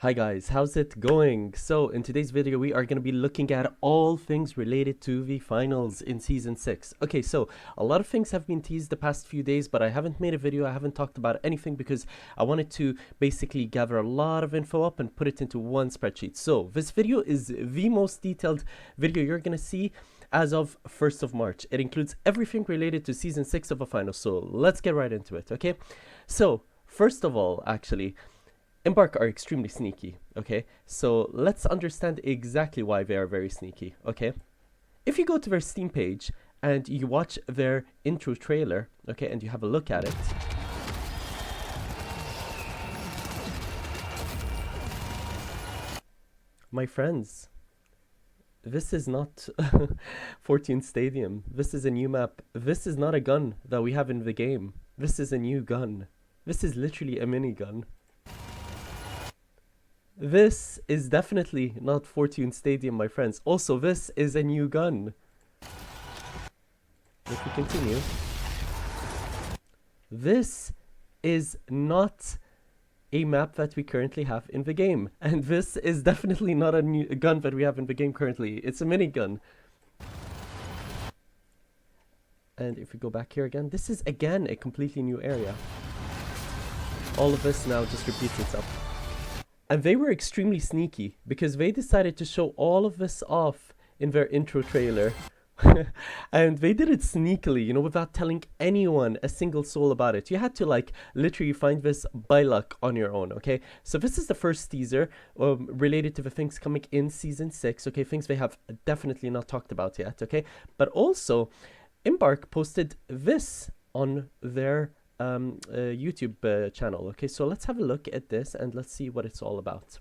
Hi guys, how's it going? So in today's video we are going to be looking at all things related to the finals in season 6. Okay, so a lot of things have been teased the past few days, but I haven't made a video, I haven't talked about anything because I wanted to basically gather a lot of info up and put it into one spreadsheet. So this video is the most detailed video you're going to see as of 1st of March. It includes everything related to season 6 of a final, so let's get right into it, okay? So first of all, actually, Embark are extremely sneaky, okay? So let's understand exactly why they are very sneaky, okay? If you go to their Steam page and you watch their intro trailer, okay, and you have a look at it, my friends, this is not Fortune Stadium. This is a new map. This is not a gun that we have in the game. This is a new gun. This is literally a minigun. This is definitely not Fortune Stadium, my friends. Also, this is a new gun. If we continue, this is not a map that we currently have in the game. And this is definitely not a new gun that we have in the game currently. It's a minigun. And if we go back here again, this is again a completely new area. All of this now just repeats itself. And they were extremely sneaky because they decided to show all of this off in their intro trailer. And they did it sneakily, you know, without telling anyone, a single soul about it. You had to like literally find this by luck on your own, okay? So this is the first teaser related to the things coming in season 6, okay? Things they have definitely not talked about yet, okay? But also, Embark posted this on their YouTube channel. Okay, so let's have a look at this and let's see what it's all about.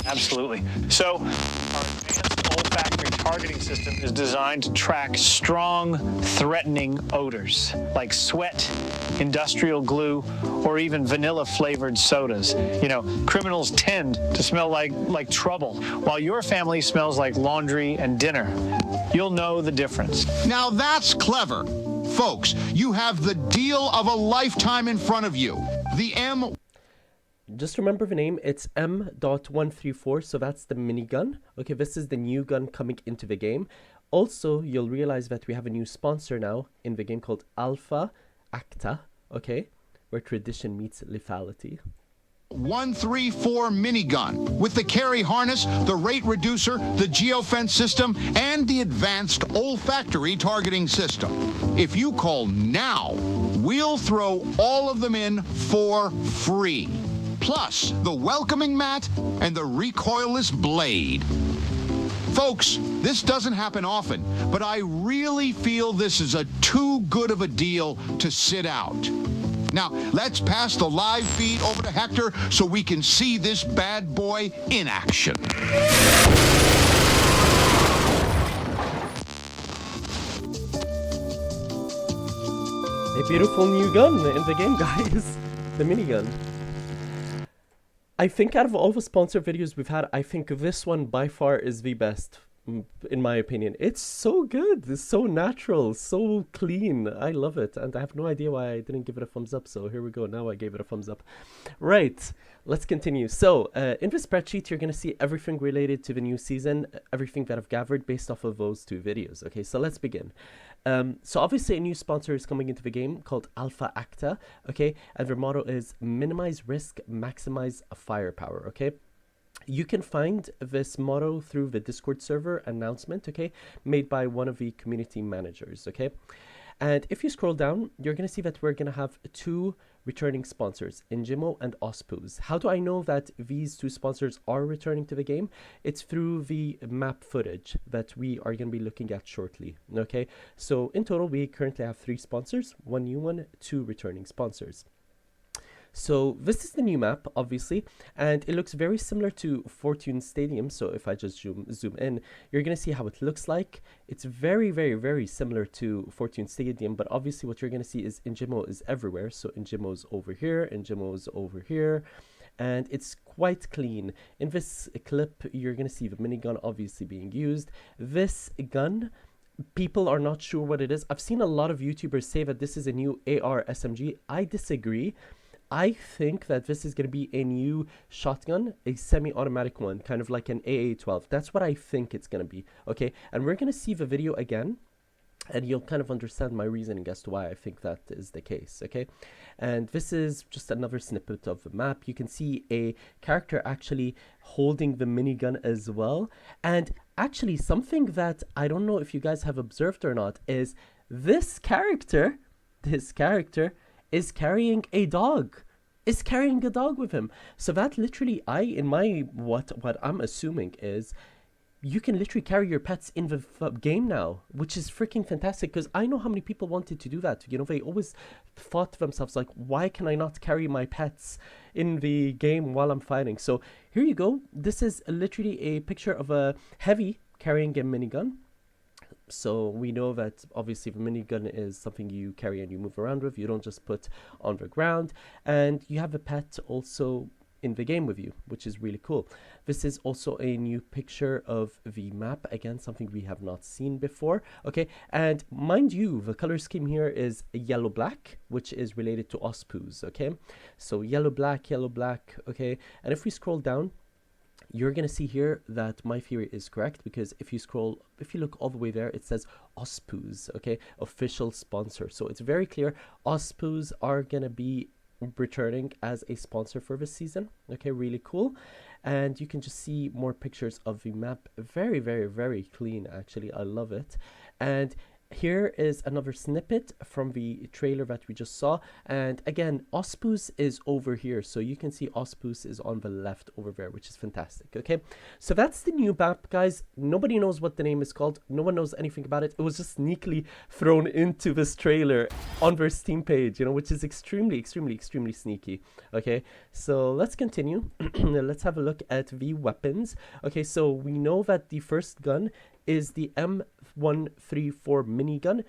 Absolutely. So our advanced olfactory targeting system is designed to track strong, threatening odors like sweat, industrial glue, or even vanilla-flavored sodas. You know, criminals tend to smell like trouble, while your family smells like laundry and dinner. You'll know the difference. Now that's clever. Folks, you have the deal of a lifetime in front of you. The M... Just remember the name, it's M.134, so that's the minigun. Okay, this is the new gun coming into the game. Also, you'll realize that we have a new sponsor now in the game called Alfa Acta, okay, where tradition meets lethality. 134 minigun with the carry harness, the rate reducer, the geofence system, and the advanced olfactory targeting system. If you call now, we'll throw all of them in for free. Plus the welcoming mat and the recoilless blade. Folks, this doesn't happen often, but I really feel this is a too good of a deal to sit out. Now, let's pass the live feed over to Hector so we can see this bad boy in action. A beautiful new gun in the game, guys. The minigun. I think out of all the sponsor videos we've had, I think this one by far is the best, in my opinion. It's so good, it's so natural, so clean. I love it, and I have no idea why I didn't give it a thumbs up, so here we go, now I gave it a thumbs up. Right, let's continue. So, in the spreadsheet, you're going to see everything related to the new season, everything that I've gathered based off of those two videos. Okay, so let's begin. So obviously a new sponsor is coming into the game called Alfa Acta, okay, and their motto is minimize risk, maximize firepower, okay. You can find this motto through the Discord server announcement, okay, made by one of the community managers, okay. And if you scroll down, you're going to see that we're going to have two returning sponsors, Injimo and Ospuz. How do I know that these two sponsors are returning to the game? It's through the map footage that we are going to be looking at shortly, okay? So in total, we currently have 3 sponsors, 1 new one, 2 returning sponsors. So this is the new map, obviously, and it looks very similar to Fortune Stadium. So if I just zoom in, you're going to see how it looks like. It's very, very, very similar to Fortune Stadium, but obviously what you're going to see is Injimo is everywhere. So Injimo's over here, Injimo's over here, and it's quite clean. In this clip, you're going to see the minigun obviously being used. This gun people are not sure what it is. I've seen a lot of YouTubers say that this is a new AR SMG. I disagree. I think that this is going to be a new shotgun, a semi-automatic one, kind of like an AA-12. That's what I think it's going to be, okay? And we're going to see the video again, and you'll kind of understand my reasoning as to why I think that is the case, okay? And this is just another snippet of the map. You can see a character actually holding the minigun as well. And actually, something that I don't know if you guys have observed or not is this character is carrying a dog. Is carrying a dog with him. So that literally, what I'm assuming is you can literally carry your pets in the game now, which is freaking fantastic, because I know how many people wanted to do that. You know, they always thought to themselves, like, why can I not carry my pets in the game while I'm fighting? So here you go. This is literally a picture of a heavy carrying a minigun. So we know that obviously the minigun is something you carry and you move around with. You don't just put on the ground. And you have a pet also in the game with you, which is really cool. This is also a new picture of the map. Again, something we have not seen before. Okay, and mind you, the color scheme here is yellow black, which is related to OSPUs. Okay, so yellow black, okay. And if we scroll down, you're going to see here that my theory is correct, because if you look all the way there, it says OSPUs, okay, official sponsor. So it's very clear OSPUs are going to be returning as a sponsor for this season. Okay, really cool. And you can just see more pictures of the map. Very, very, very clean, actually. I love it. And here is another snippet from the trailer that we just saw. And again, Ospus is over here. So you can see Ospus is on the left over there, which is fantastic. Okay, so that's the new map, guys. Nobody knows what the name is called. No one knows anything about it. It was just sneakily thrown into this trailer on their Steam page, you know, which is extremely, extremely, extremely sneaky. Okay, so let's continue. Let's have a look at the weapons. Okay, so we know that the first gun is the M134 minigun.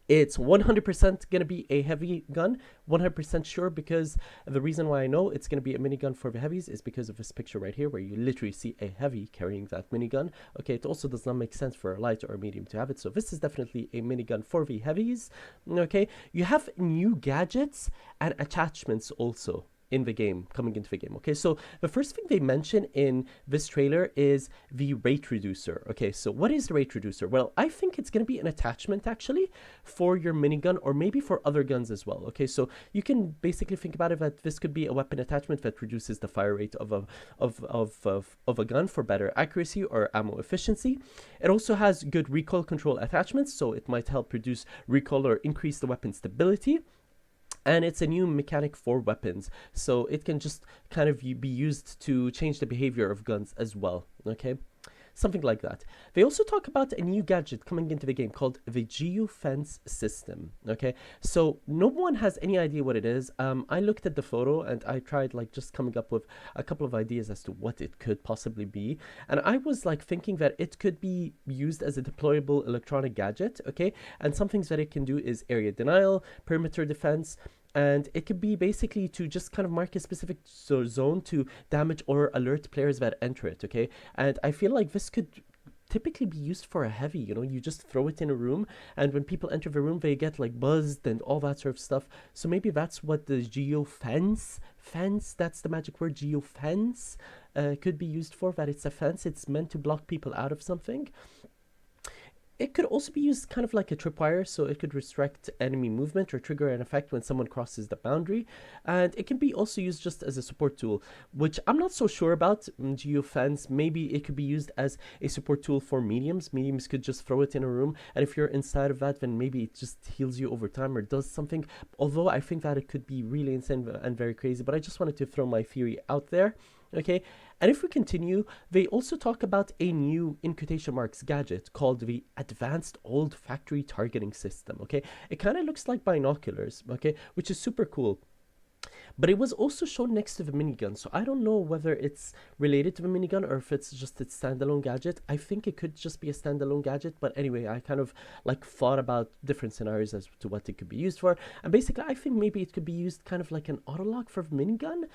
It's 100% going to be a heavy gun, 100% sure, because the reason why I know it's going to be a minigun for the heavies is because of this picture right here, where you literally see a heavy carrying that minigun. Okay, it also does not make sense for a light or a medium to have it, so this is definitely a minigun for the heavies. Okay, you have new gadgets and attachments also in the game, coming into the game. Okay, so the first thing they mention in this trailer is the rate reducer. Okay, so what is the rate reducer? Well, I think it's going to be an attachment actually for your minigun, or maybe for other guns as well. Okay, so you can basically think about it that this could be a weapon attachment that reduces the fire rate of a gun for better accuracy or ammo efficiency. It also has good recoil control attachments, so it might help reduce recoil or increase the weapon stability. And it's a new mechanic for weapons, so it can just kind of be used to change the behavior of guns as well. Okay, something like that. They also talk about a new gadget coming into the game called the geofence system. Okay, so no one has any idea what it is. I looked at the photo and I tried like just coming up with a couple of ideas as to what it could possibly be, and I was like thinking that it could be used as a deployable electronic gadget. Okay, and some things that it can do is area denial, perimeter defense, and it could be basically to just kind of mark a specific zone to damage or alert players that enter it. Okay, and I feel like this could typically be used for a heavy, you know, you just throw it in a room, and when people enter the room they get like buzzed and all that sort of stuff. So maybe that's what the geofence, that's the magic word, geofence, could be used for, that it's a fence, it's meant to block people out of something. It could also be used kind of like a tripwire, so it could restrict enemy movement or trigger an effect when someone crosses the boundary. And it can be also used just as a support tool, which I'm not so sure about. Geofence, maybe it could be used as a support tool for mediums. Mediums could just throw it in a room, and if you're inside of that, then maybe it just heals you over time or does something. Although I think that it could be really insane and very crazy, but I just wanted to throw my theory out there. Okay, and if we continue, they also talk about a new, in quotation marks, gadget called the Advanced Olfactory Targeting System. Okay, it kind of looks like binoculars, okay, which is super cool. But it was also shown next to the minigun, so I don't know whether it's related to the minigun or if it's just its standalone gadget. I think it could just be a standalone gadget, but anyway, I kind of like thought about different scenarios as to what it could be used for, and basically I think maybe it could be used kind of like an autolock for the minigun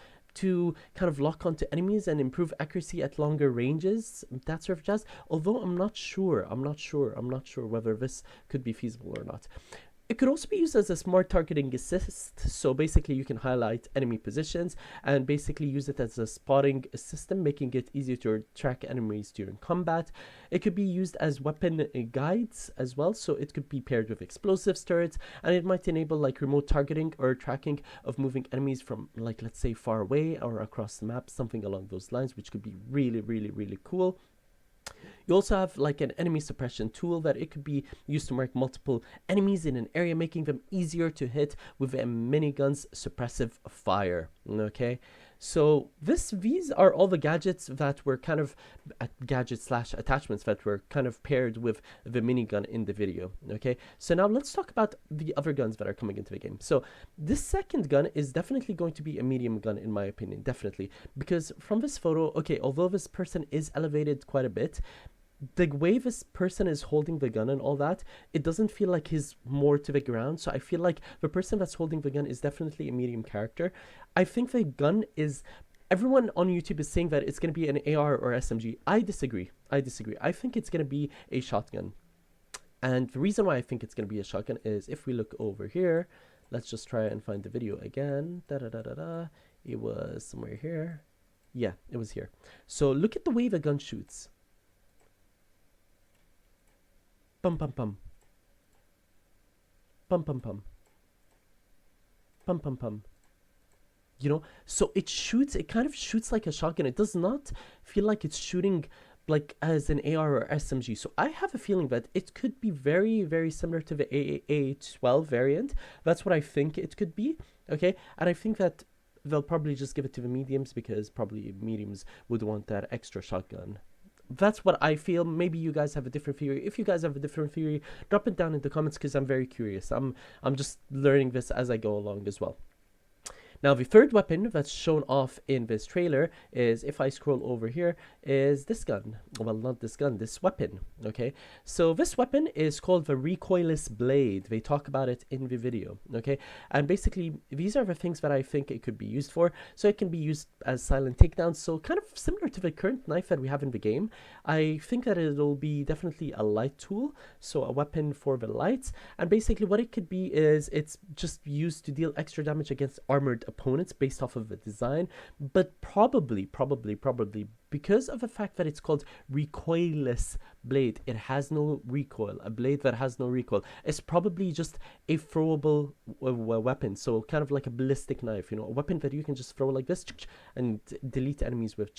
to kind of lock onto enemies and improve accuracy at longer ranges, that sort of jazz. Although I'm not sure whether this could be feasible or not. It could also be used as a smart targeting assist, so basically you can highlight enemy positions and basically use it as a spotting system, making it easier to track enemies during combat. It could be used as weapon guides as well, so it could be paired with explosives turrets, and it might enable like remote targeting or tracking of moving enemies from, like, let's say far away or across the map, something along those lines, which could be really cool. You also have like an enemy suppression tool that it could be used to mark multiple enemies in an area, making them easier to hit with a minigun's suppressive fire. Okay, so these are all the gadgets that were kind of gadgets / attachments that were kind of paired with the minigun in the video. Okay, so now let's talk about the other guns that are coming into the game. So this second gun is definitely going to be a medium gun in my opinion, definitely, because from this photo, okay, although this person is elevated quite a bit, the way this person is holding the gun and all that, it doesn't feel like he's more to the ground. So I feel like the person that's holding the gun is definitely a medium character. I think the gun is, everyone on YouTube is saying that it's going to be an AR or SMG. I disagree. I think it's going to be a shotgun. And the reason why I think it's going to be a shotgun is if we look over here, let's just try and find the video again. It was somewhere here. Yeah, it was here. So look at the way the gun shoots. Pum pum pum. Pum pum pum. Pum pum pum. You know, so it kind of shoots like a shotgun. It does not feel like it's shooting like as an AR or SMG. So I have a feeling that it could be very similar to the AA12 variant. That's what I think it could be. Okay, and I think that they'll probably just give it to the mediums because probably mediums would want that extra shotgun. That's what I feel. Maybe you guys have a different theory. If you guys have a different theory, drop it down in the comments because I'm very curious. I'm just learning this as I go along as well. Now, the third weapon that's shown off in this trailer is, if I scroll over here, is this gun. Well, not this gun, this weapon, okay? So this weapon is called the recoilless blade. They talk about it in the video, okay? And basically, these are the things that I think it could be used for. So it can be used as silent takedowns, so kind of similar to the current knife that we have in the game. I think that it'll be definitely a light tool, so a weapon for the lights. And basically what it could be is it's just used to deal extra damage against armored opponents based off of the design, but probably because of the fact that it's called recoilless blade, it has no recoil. A blade that has no recoil is probably just a throwable weapon, so kind of like a ballistic knife, you know, a weapon that you can just throw like this and delete enemies with,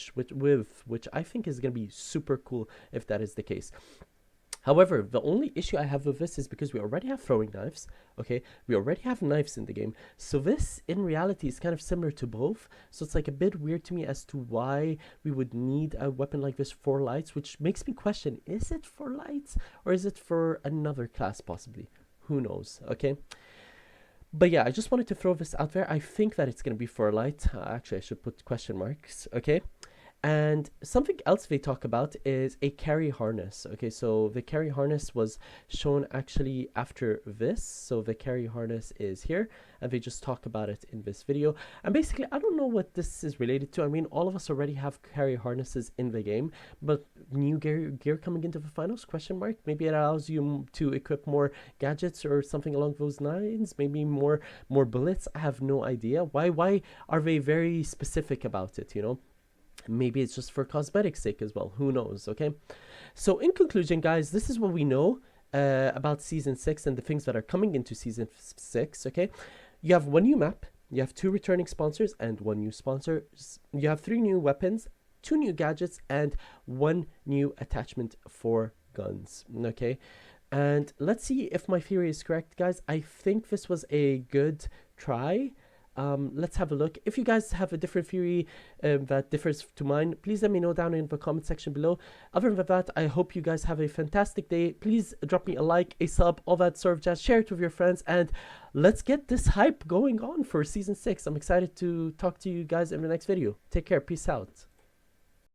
which I think is going to be super cool if that is the case. However, the only issue I have with this is because we already have throwing knives, okay? We already have knives in the game. So this, in reality, is kind of similar to both. So it's like a bit weird to me as to why we would need a weapon like this for lights, which makes me question, is it for lights or is it for another class possibly? Who knows, okay? But yeah, I just wanted to throw this out there. I think that it's going to be for light. Actually, I should put question marks, okay? And something else they talk about is a carry harness. Okay, so the carry harness was shown actually after this. So the carry harness is here, and they just talk about it in this video. And basically, I don't know what this is related to. I mean, all of us already have carry harnesses in the game, but new gear coming into the finals, question mark? Maybe it allows you to equip more gadgets or something along those lines. Maybe more bullets. I have no idea. Why are they very specific about it, you know? Maybe it's just for cosmetics sake as well. Who knows, okay? So in conclusion, guys, this is what we know about Season 6 and the things that are coming into Season 6, okay? You have one new map, you have 2 returning sponsors and 1 new sponsor. You have 3 new weapons, 2 new gadgets, and 1 new attachment for guns, okay? And let's see if my theory is correct, guys. I think this was a good try. Let's have a look. If you guys have a different theory that differs to mine, please let me know down in the comment section below. Other than that, I hope you guys have a fantastic day. Please drop me a like, a sub, all that sort of jazz. Share it with your friends, and let's get this hype going on for Season 6. I'm excited to talk to you guys in the next video. Take care. Peace out.